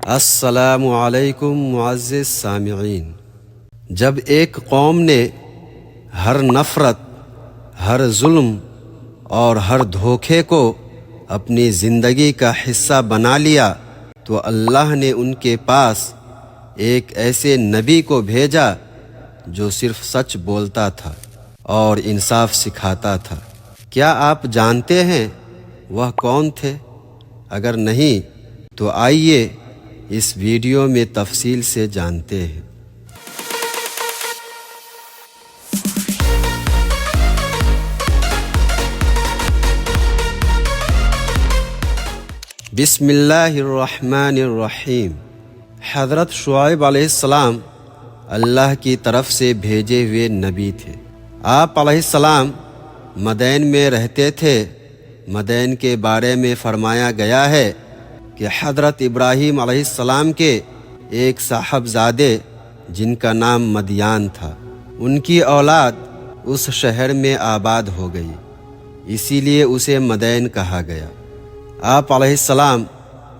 السلام علیکم معزز سامعین۔ جب ایک قوم نے ہر نفرت، ہر ظلم اور ہر دھوکے کو اپنی زندگی کا حصہ بنا لیا تو اللہ نے ان کے پاس ایک ایسے نبی کو بھیجا جو صرف سچ بولتا تھا اور انصاف سکھاتا تھا۔ کیا آپ جانتے ہیں وہ کون تھے؟ اگر نہیں تو آئیے اس ویڈیو میں تفصیل سے جانتے ہیں۔ بسم اللہ الرحمن الرحیم۔ حضرت شعیب علیہ السلام اللہ کی طرف سے بھیجے ہوئے نبی تھے۔ آپ علیہ السلام مدین میں رہتے تھے۔ مدین کے بارے میں فرمایا گیا ہے کہ حضرت ابراہیم علیہ السلام کے ایک صاحبزادے جن کا نام مدیان تھا، ان کی اولاد اس شہر میں آباد ہو گئی، اسی لیے اسے مدین کہا گیا۔ آپ علیہ السلام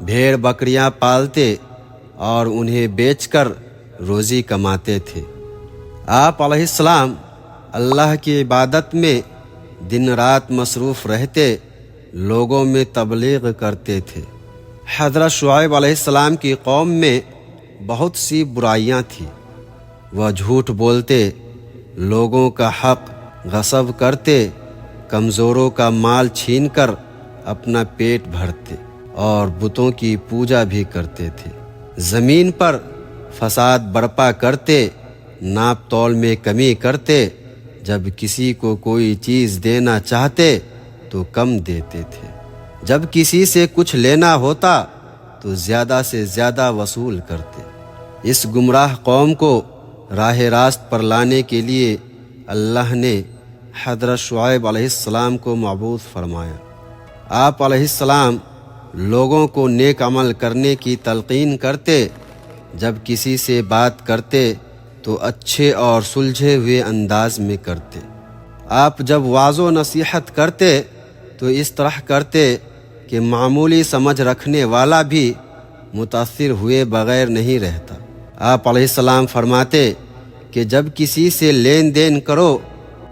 بھیڑ بکریاں پالتے اور انہیں بیچ کر روزی کماتے تھے۔ آپ علیہ السلام اللہ کی عبادت میں دن رات مصروف رہتے، لوگوں میں تبلیغ کرتے تھے۔ حضرت شعیب علیہ السلام کی قوم میں بہت سی برائیاں تھیں۔ وہ جھوٹ بولتے، لوگوں کا حق غصب کرتے، کمزوروں کا مال چھین کر اپنا پیٹ بھرتے اور بتوں کی پوجا بھی کرتے تھے۔ زمین پر فساد برپا کرتے، ناپ تول میں کمی کرتے، جب کسی کو کوئی چیز دینا چاہتے تو کم دیتے تھے، جب کسی سے کچھ لینا ہوتا تو زیادہ سے زیادہ وصول کرتے۔ اس گمراہ قوم کو راہ راست پر لانے کے لیے اللہ نے حضرت شعیب علیہ السلام کو مبعوث فرمایا۔ آپ علیہ السلام لوگوں کو نیک عمل کرنے کی تلقین کرتے، جب کسی سے بات کرتے تو اچھے اور سلجھے ہوئے انداز میں کرتے۔ آپ جب وعظ و نصیحت کرتے تو اس طرح کرتے کہ معمولی سمجھ رکھنے والا بھی متاثر ہوئے بغیر نہیں رہتا۔ آپ علیہ السلام فرماتے کہ جب کسی سے لین دین کرو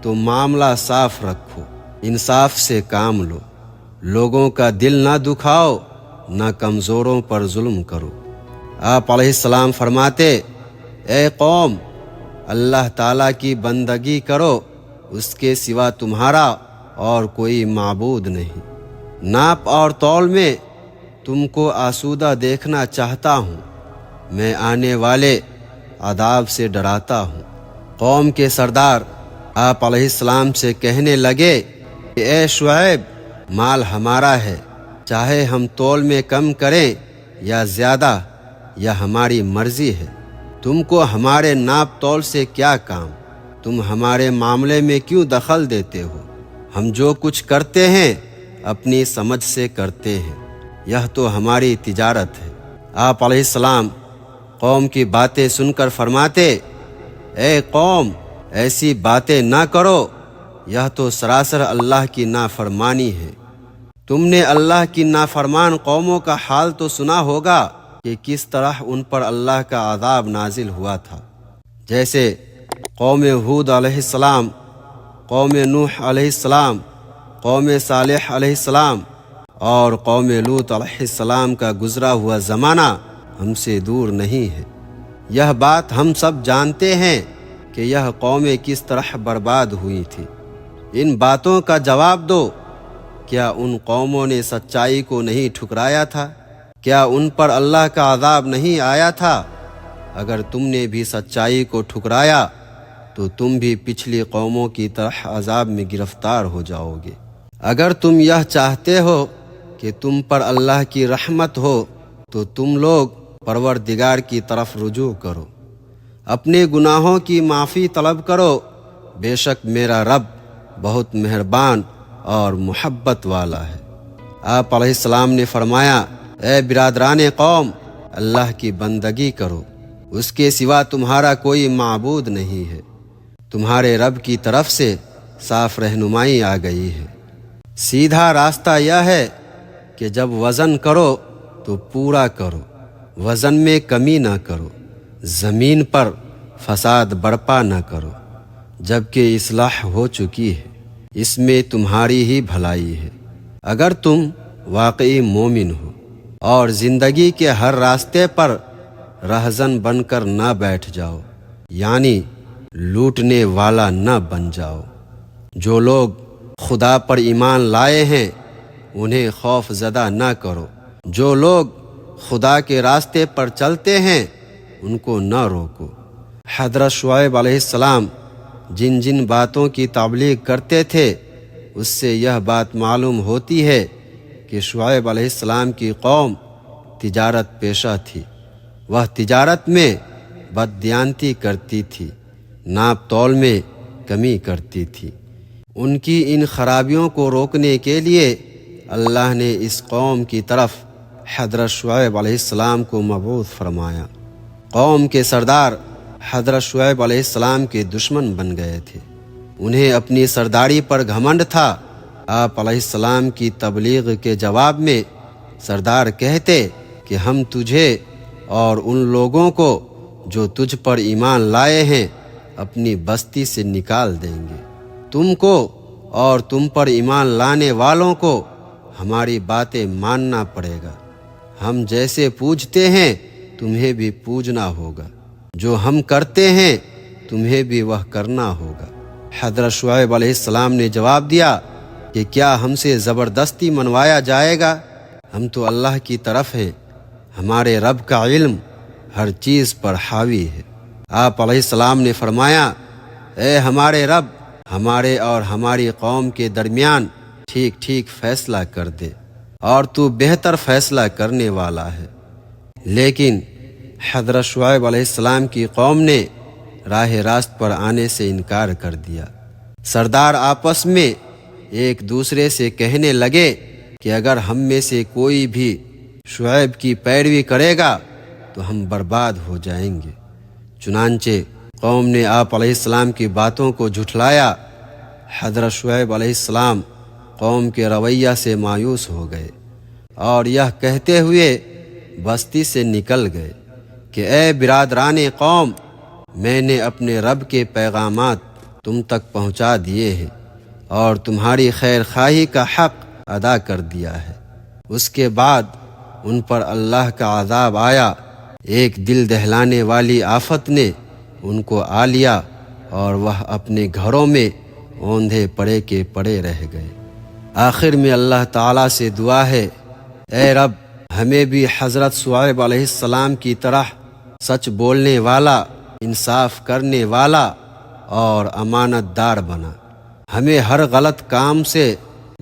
تو معاملہ صاف رکھو، انصاف سے کام لو، لوگوں کا دل نہ دکھاؤ، نہ کمزوروں پر ظلم کرو۔ آپ علیہ السلام فرماتے، اے قوم، اللہ تعالیٰ کی بندگی کرو، اس کے سوا تمہارا اور کوئی معبود نہیں۔ ناپ اور تول میں تم کو آسودہ دیکھنا چاہتا ہوں، میں آنے والے عذاب سے ڈراتا ہوں۔ قوم کے سردار آپ علیہ السلام سے کہنے لگے کہ اے شعیب، مال ہمارا ہے، چاہے ہم تول میں کم کریں یا زیادہ، یا ہماری مرضی ہے، تم کو ہمارے ناپ تول سے کیا کام؟ تم ہمارے معاملے میں کیوں دخل دیتے ہو؟ ہم جو کچھ کرتے ہیں اپنی سمجھ سے کرتے ہیں، یہ تو ہماری تجارت ہے۔ آپ علیہ السلام قوم کی باتیں سن کر فرماتے، اے قوم، ایسی باتیں نہ کرو، یہ تو سراسر اللہ کی نافرمانی ہے۔ تم نے اللہ کی نافرمان قوموں کا حال تو سنا ہوگا کہ کس طرح ان پر اللہ کا عذاب نازل ہوا تھا، جیسے قوم ہود علیہ السلام، قوم نوح علیہ السلام، قوم صالح علیہ السلام اور قوم لوط علیہ السلام کا گزرا ہوا زمانہ ہم سے دور نہیں ہے۔ یہ بات ہم سب جانتے ہیں کہ یہ قومیں کس طرح برباد ہوئی تھی۔ ان باتوں کا جواب دو، کیا ان قوموں نے سچائی کو نہیں ٹھکرایا تھا؟ کیا ان پر اللہ کا عذاب نہیں آیا تھا؟ اگر تم نے بھی سچائی کو ٹھکرایا تو تم بھی پچھلی قوموں کی طرح عذاب میں گرفتار ہو جاؤ گے۔ اگر تم یہ چاہتے ہو کہ تم پر اللہ کی رحمت ہو تو تم لوگ پروردگار کی طرف رجوع کرو، اپنے گناہوں کی معافی طلب کرو، بے شک میرا رب بہت مہربان اور محبت والا ہے۔ آپ علیہ السلام نے فرمایا، اے برادران قوم، اللہ کی بندگی کرو، اس کے سوا تمہارا کوئی معبود نہیں ہے۔ تمہارے رب کی طرف سے صاف رہنمائی آ گئی ہے۔ سیدھا راستہ یہ ہے کہ جب وزن کرو تو پورا کرو، وزن میں کمی نہ کرو، زمین پر فساد برپا نہ کرو، جبکہ اصلاح ہو چکی ہے، اس میں تمہاری ہی بھلائی ہے، اگر تم واقعی مومن ہو۔ اور زندگی کے ہر راستے پر رہزن بن کر نہ بیٹھ جاؤ، یعنی لوٹنے والا نہ بن جاؤ۔ جو لوگ خدا پر ایمان لائے ہیں انہیں خوف زدہ نہ کرو، جو لوگ خدا کے راستے پر چلتے ہیں ان کو نہ روکو۔ حضرت شعیب علیہ السلام جن جن باتوں کی تبلیغ کرتے تھے اس سے یہ بات معلوم ہوتی ہے کہ شعیب علیہ السلام کی قوم تجارت پیشہ تھی، وہ تجارت میں بددیانتی کرتی تھی، ناپ تول میں کمی کرتی تھی۔ ان کی ان خرابیوں کو روکنے کے لیے اللہ نے اس قوم کی طرف حضرت شعیب علیہ السلام کو مبعوث فرمایا۔ قوم کے سردار حضرت شعیب علیہ السلام کے دشمن بن گئے تھے، انہیں اپنی سرداری پر گھمنڈ تھا۔ آپ علیہ السلام کی تبلیغ کے جواب میں سردار کہتے کہ ہم تجھے اور ان لوگوں کو جو تجھ پر ایمان لائے ہیں اپنی بستی سے نکال دیں گے، تم کو اور تم پر ایمان لانے والوں کو ہماری باتیں ماننا پڑے گا، ہم جیسے پوجتے ہیں تمہیں بھی پوجنا ہوگا، جو ہم کرتے ہیں تمہیں بھی وہ کرنا ہوگا۔ حضرت شعیب علیہ السلام نے جواب دیا کہ کیا ہم سے زبردستی منوایا جائے گا؟ ہم تو اللہ کی طرف ہیں، ہمارے رب کا علم ہر چیز پر حاوی ہے۔ آپ علیہ السلام نے فرمایا، اے ہمارے رب، ہمارے اور ہماری قوم کے درمیان ٹھیک ٹھیک فیصلہ کر دے، اور تو بہتر فیصلہ کرنے والا ہے۔ لیکن حضرت شعیب علیہ السلام کی قوم نے راہ راست پر آنے سے انکار کر دیا۔ سردار آپس میں ایک دوسرے سے کہنے لگے کہ اگر ہم میں سے کوئی بھی شعیب کی پیروی کرے گا تو ہم برباد ہو جائیں گے۔ چنانچہ قوم نے آپ علیہ السلام کی باتوں کو جھٹلایا۔ حضرت شعیب علیہ السلام قوم کے رویہ سے مایوس ہو گئے اور یہ کہتے ہوئے بستی سے نکل گئے کہ اے برادران قوم، میں نے اپنے رب کے پیغامات تم تک پہنچا دیے ہیں اور تمہاری خیر خواہی کا حق ادا کر دیا ہے۔ اس کے بعد ان پر اللہ کا عذاب آیا، ایک دل دہلانے والی آفت نے ان کو آ لیا اور وہ اپنے گھروں میں اوندھے پڑے کے پڑے رہ گئے۔ آخر میں اللہ تعالیٰ سے دعا ہے، اے رب ہمیں بھی حضرت شعیب علیہ السلام کی طرح سچ بولنے والا، انصاف کرنے والا اور امانت دار بنا، ہمیں ہر غلط کام سے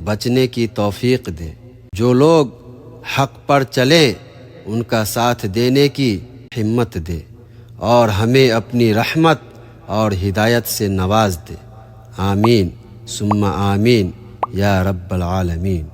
بچنے کی توفیق دے، جو لوگ حق پر چلیں ان کا ساتھ دینے کی ہمت دے، اور ہمیں اپنی رحمت اور ہدایت سے نواز دے۔ آمین ثم آمین یا رب العالمین۔